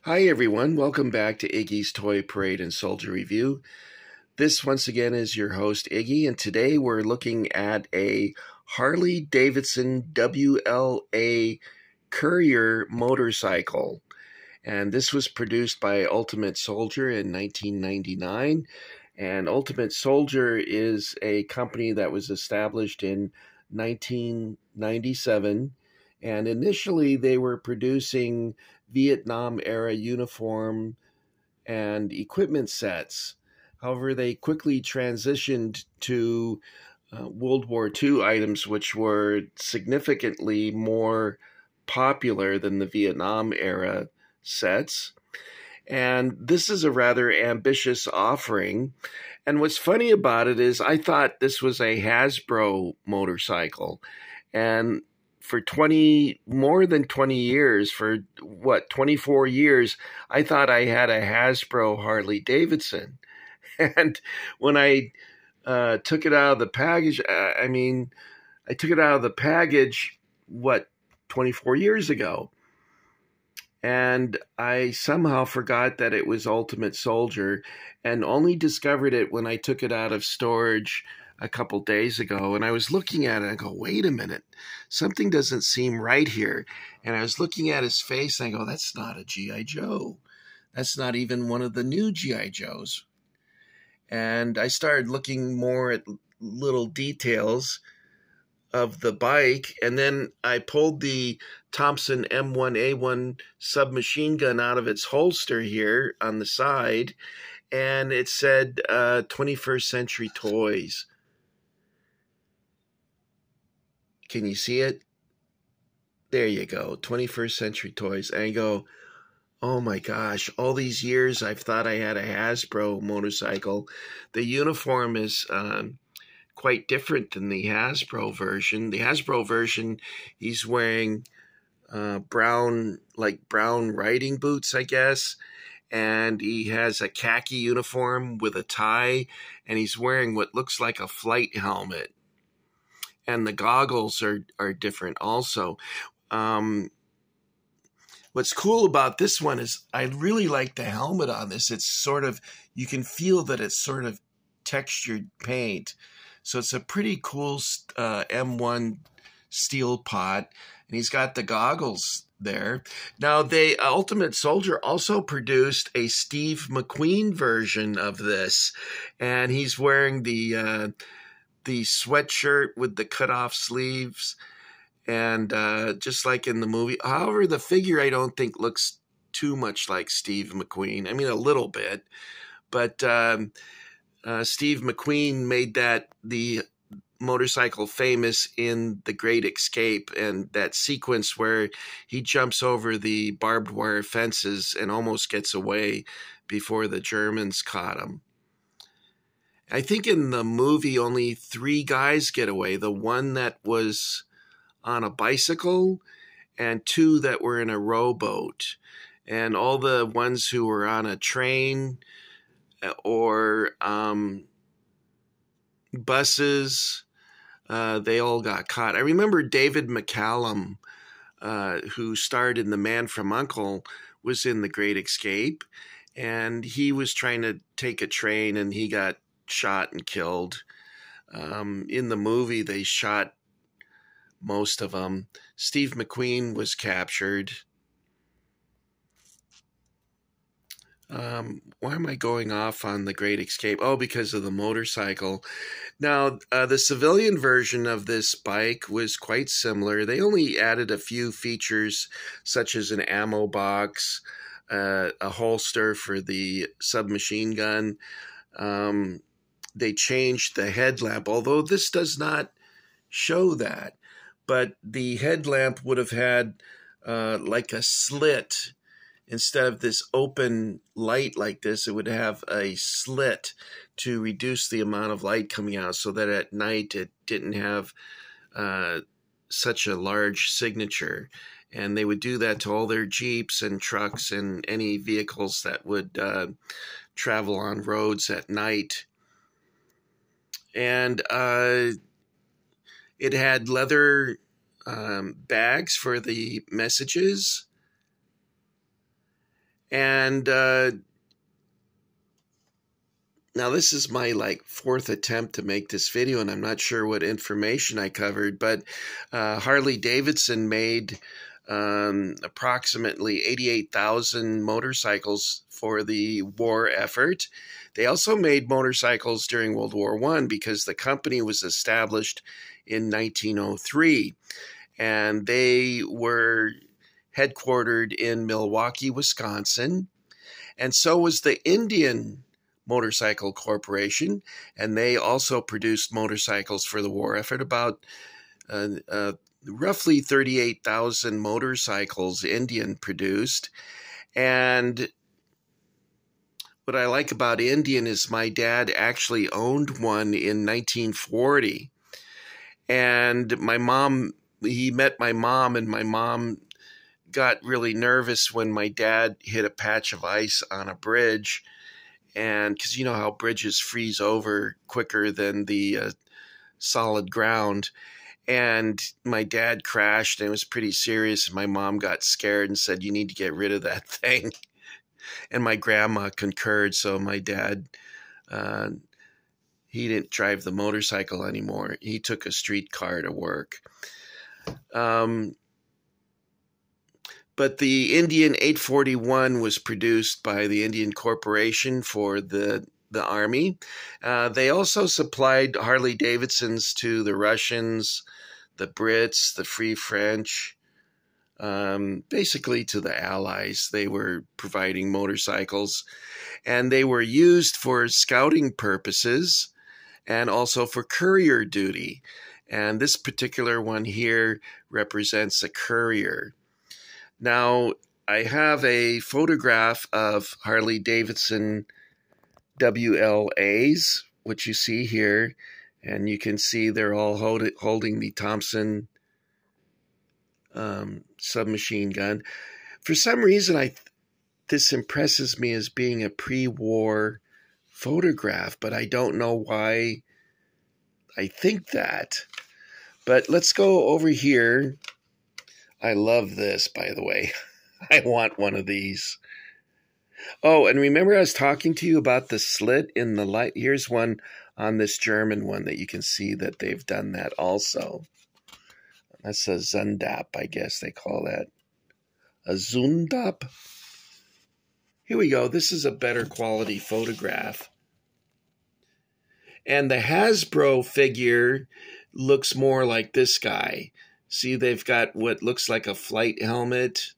Hi everyone, welcome back to Iggy's Toy Parade and Soldier Review. This once again is your host Iggy, and today we're looking at a Harley Davidson WLA Courier motorcycle. And this was produced by Ultimate Soldier in 1999. And Ultimate Soldier is a company that was established in 1997. And initially they were producing Vietnam era uniform and equipment sets. However, they quickly transitioned to World War II items, which were significantly more popular than the Vietnam era sets. And this is a rather ambitious offering. And what's funny about it is I thought this was a Hasbro motorcycle. And for more than 20 years, for 24 years, I thought I had a Hasbro Harley Davidson. And when I took it out of the package, I took it out of the package, 24 years ago. And I somehow forgot that it was Ultimate Soldier and only discovered it when I took it out of storage a couple days ago. And I was looking at it and I go, wait a minute, something doesn't seem right here. And I was looking at his face and I go, that's not a G.I. Joe. That's not even one of the new G.I. Joes. And I started looking more at little details of the bike, and then I pulled the Thompson M1A1 submachine gun out of its holster here on the side, and it said 21st Century Toys. Can you see it? There you go, 21st Century Toys. And I go, oh my gosh, all these years I've thought I had a Hasbro motorcycle. The uniform is quite different than the Hasbro version. The Hasbro version, he's wearing brown riding boots, I guess, and he has a khaki uniform with a tie, and he's wearing what looks like a flight helmet. And the goggles are different also. What's cool about this one is I really like the helmet on this. It's sort of, you can feel that it's sort of textured paint. So it's a pretty cool M1 steel pot, and he's got the goggles there. Now, Ultimate Soldier also produced a Steve McQueen version of this, and he's wearing the sweatshirt with the cut-off sleeves, and just like in the movie. However, the figure I don't think looks too much like Steve McQueen. I mean, a little bit, but Steve McQueen made the motorcycle famous in The Great Escape, and that sequence where he jumps over the barbed wire fences and almost gets away before the Germans caught him. I think in the movie only 3 guys get away. The one that was on a bicycle and 2 that were in a rowboat. And all the ones who were on a train or buses, they all got caught. I remember David McCallum, who starred in The Man from U.N.C.L.E., was in The Great Escape, and he was trying to take a train and he got shot and killed. In the movie, they shot most of them. Steve McQueen was captured. Why am I going off on The Great Escape? Oh, because of the motorcycle. Now, the civilian version of this bike was quite similar. They only added a few features, such as an ammo box, a holster for the submachine gun. They changed the headlamp, although this does not show that. But the headlamp would have had like a slit. Instead of this open light like this, it would have a slit to reduce the amount of light coming out so that at night it didn't have such a large signature. And they would do that to all their Jeeps and trucks and any vehicles that would travel on roads at night. And it had leather bags for the messages. And now this is my fourth attempt to make this video, and I'm not sure what information I covered, but Harley Davidson made approximately 88,000 motorcycles for the war effort. They also made motorcycles during World War I because the company was established in 1903, and they were headquartered in Milwaukee, Wisconsin, and so was the Indian Motorcycle Corporation, and they also produced motorcycles for the war effort. About roughly 38,000 motorcycles Indian produced. And what I like about Indian is my dad actually owned one in 1940. And he met my mom, and my mom got really nervous when my dad hit a patch of ice on a bridge. And because you know how bridges freeze over quicker than the solid ground. And my dad crashed, and it was pretty serious. And my mom got scared and said, "You need to get rid of that thing." And my grandma concurred. So my dad, he didn't drive the motorcycle anymore. He took a streetcar to work. But the Indian 841 was produced by the Indian Corporation for the Army. They also supplied Harley Davidsons to the Russians, the Brits, the Free French, basically to the Allies. They were providing motorcycles, and they were used for scouting purposes and also for courier duty. And this particular one here represents a courier. Now, I have a photograph of Harley Davidson WLAs, which you see here, and you can see they're all holding the Thompson submachine gun. For some reason, this impresses me as being a pre-war photograph, but I don't know why I think that. But let's go over here. I love this, by the way. I want one of these. Oh, and remember I was talking to you about the slit in the light. Here's one on this German one that you can see that they've done that also. That's a Zundap, I guess they call that. A Zundap? Here we go. This is a better quality photograph. And the Hasbro figure looks more like this guy. See, they've got what looks like a flight helmet,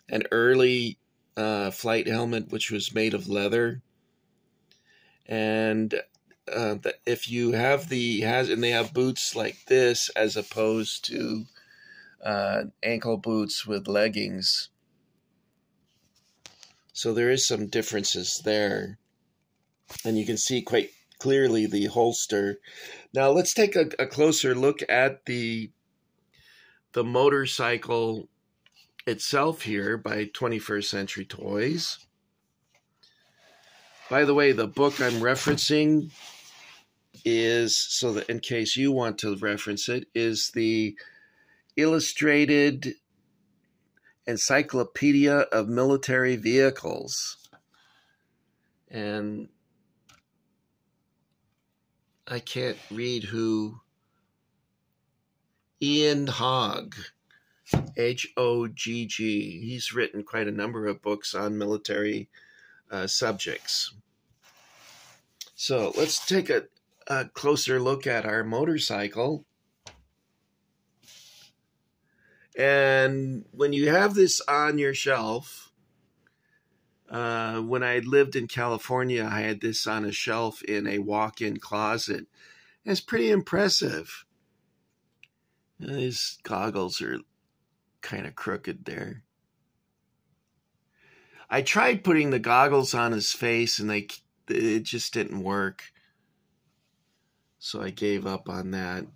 an early flight helmet, which was made of leather. And if you have and they have boots like this as opposed to ankle boots with leggings. So there is some differences there. And you can see quite clearly the holster. Now let's take a closer look at the motorcycle itself here by 21st Century Toys. By the way, the book I'm referencing is, so that in case you want to reference it, is the Illustrated Encyclopedia of Military Vehicles. And I can't read who. Ian Hogg, Hogg. He's written quite a number of books on military subjects. So let's take a closer look at our motorcycle. And when you have this on your shelf, when I lived in California, I had this on a shelf in a walk-in closet. It's pretty impressive. His goggles are kind of crooked there. I tried putting the goggles on his face, and it just didn't work. So I gave up on that.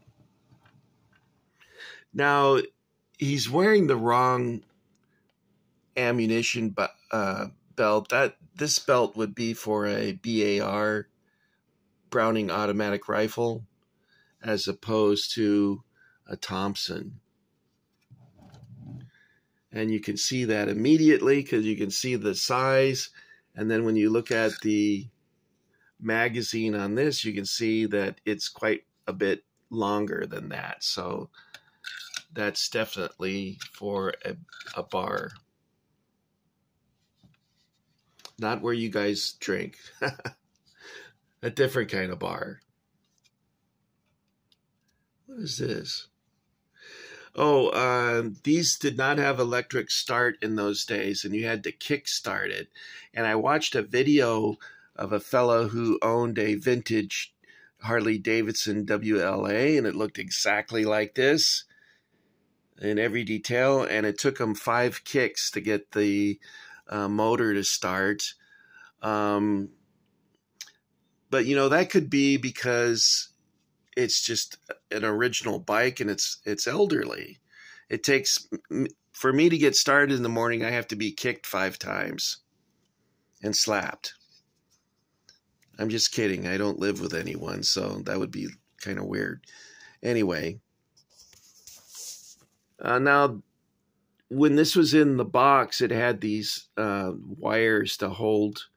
Now, he's wearing the wrong ammunition belt. This belt would be for a BAR, Browning automatic rifle, as opposed to a Thompson. And you can see that immediately because you can see the size. And then when you look at the magazine on this, you can see that it's quite a bit longer than that. So that's definitely for a bar. Not where you guys drink. A different kind of bar. What is this? Oh, these did not have electric start in those days, and you had to kick start it. And I watched a video of a fellow who owned a vintage Harley Davidson WLA, and it looked exactly like this in every detail. And it took him 5 kicks to get the motor to start. But, you know, that could be because it's just an original bike and it's elderly. It takes, for me to get started in the morning, I have to be kicked 5 times and slapped. I'm just kidding. I don't live with anyone, so that would be kind of weird. Anyway, now when this was in the box, it had these wires to hold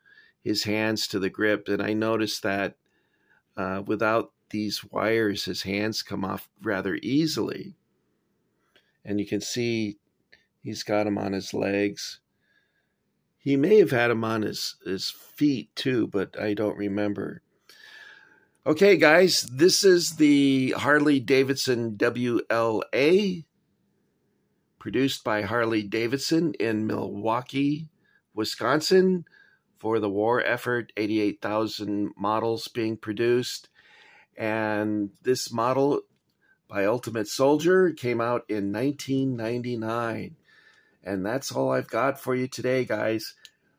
his hands to the grip, and I noticed that without these wires, his hands come off rather easily. And you can see he's got them on his legs. He may have had them on his feet too, but I don't remember. Okay, guys, this is the Harley Davidson WLA, produced by Harley Davidson in Milwaukee, Wisconsin, for the war effort, 88,000 models being produced. And this model by Ultimate Soldier came out in 1999. And that's all I've got for you today, guys.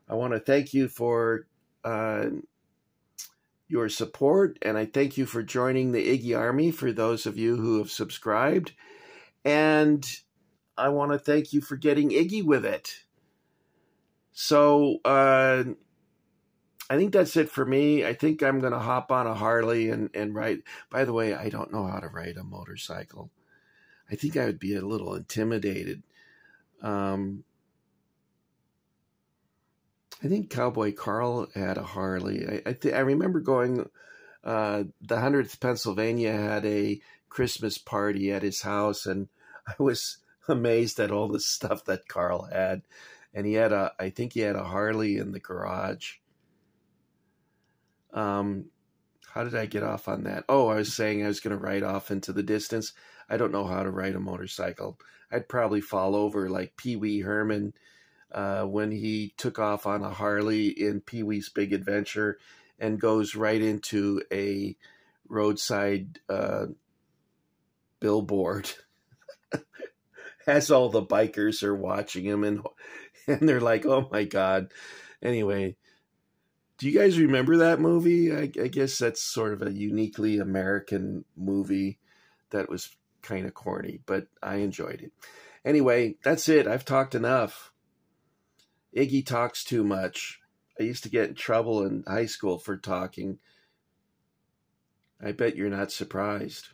I want to thank you for your support, and I thank you for joining the Iggy Army for those of you who have subscribed. And I want to thank you for getting Iggy with it. So, I think that's it for me. I think I'm going to hop on a Harley and ride. By the way, I don't know how to ride a motorcycle. I think I would be a little intimidated. I think Cowboy Carl had a Harley. I remember going, the 100th Pennsylvania had a Christmas party at his house, and I was amazed at all the stuff that Carl had. And I think he had a Harley in the garage. How did I get off on that? Oh, I was saying I was going to ride off into the distance. I don't know how to ride a motorcycle. I'd probably fall over like Pee Wee Herman when he took off on a Harley in Pee Wee's Big Adventure and goes right into a roadside billboard as all the bikers are watching him, and they're like, oh my God. Anyway, do you guys remember that movie? I guess that's sort of a uniquely American movie that was kind of corny, but I enjoyed it. Anyway, that's it. I've talked enough. Iggy talks too much. I used to get in trouble in high school for talking. I bet you're not surprised.